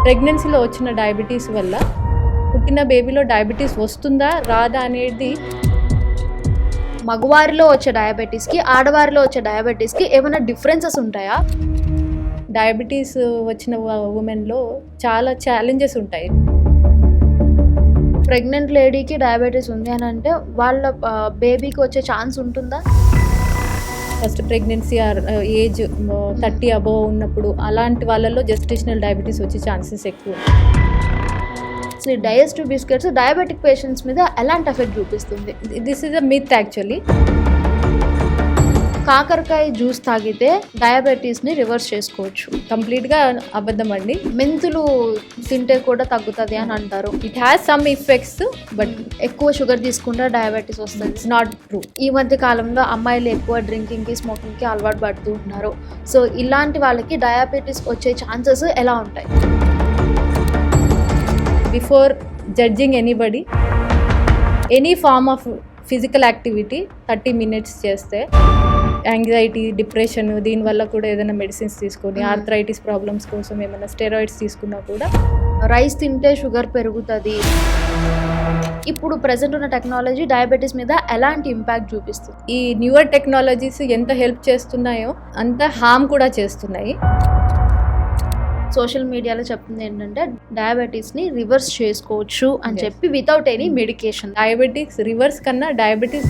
ప్రెగ్నెన్సీలో వచ్చిన డయాబెటీస్ వల్ల పుట్టిన బేబీలో డయాబెటీస్ వస్తుందా రాదా అనేది మగవారిలో వచ్చే డయాబెటీస్కి ఆడవారిలో వచ్చే డయాబెటీస్కి ఏమైనా డిఫరెన్సెస్ ఉంటాయా? డయాబెటీస్ వచ్చిన ఉమెన్లో చాలా ఛాలెంజెస్ ఉంటాయి. ప్రెగ్నెంట్ లేడీకి డయాబెటీస్ ఉంది అని అంటే వాళ్ళ బేబీకి వచ్చే ఛాన్స్ ఉంటుందా? ఫస్ట్ ప్రెగ్నెన్సీ ఏజ్ 30 అబోవ్ ఉన్నప్పుడు అలాంటి వాళ్ళలో జెస్టేషనల్ డయాబెటీస్ వచ్చే ఛాన్సెస్ ఎక్కువ. డైజెస్టివ్ బిస్కెట్స్ డయాబెటిక్ పేషెంట్స్ మీద ఎలాంటి ఎఫెక్ట్ చూపిస్తుంది? This is a myth actually. కాకరకాయ జ్యూస్ తాగితే డయాబెటీస్ని రివర్స్ చేసుకోవచ్చు. కంప్లీట్గా అబద్ధం అండి. మెంతులు తింటే కూడా తగ్గుతుంది అని అంటారు. It has some effects but ఎక్కువ షుగర్ తీసుకుంటే డయాబెటీస్ వస్తుంది. It's not true. ఈ మధ్య కాలంలో అమ్మాయిలు ఎక్కువ డ్రింకింగ్కి స్మోకింగ్కి అలవాటు పడుతూ ఉన్నారు. సో ఇలాంటి వాళ్ళకి డయాబెటీస్ వచ్చే ఛాన్సెస్ ఎలా ఉంటాయి? Before judging anybody, any form of physical activity 30 minutes చేస్తే యాంగ్జైటీ, డిప్రెషన్, దీనివల్ల కూడా ఏదైనా మెడిసిన్స్ తీసుకొని ఆర్థరైటిస్ ప్రాబ్లమ్స్ కోసం ఏమైనా స్టెరాయిడ్స్ తీసుకున్నా కూడా. రైస్ తింటే షుగర్ పెరుగుతుంది. ఇప్పుడు ప్రజెంట్ ఉన్న టెక్నాలజీ డయాబెటీస్ మీద ఎలాంటి ఇంపాక్ట్ చూపిస్తుంది? ఈ న్యూయర్ టెక్నాలజీస్ ఎంత హెల్ప్ చేస్తున్నాయో అంత హార్మ్ కూడా చేస్తున్నాయి. సోషల్ మీడియాలో చెప్తుంది ఏంటంటే డయాబెటీస్ని రివర్స్ చేసుకోవచ్చు అని చెప్పి without any medication. Diabetics reverse కన్నా డయాబెటీస్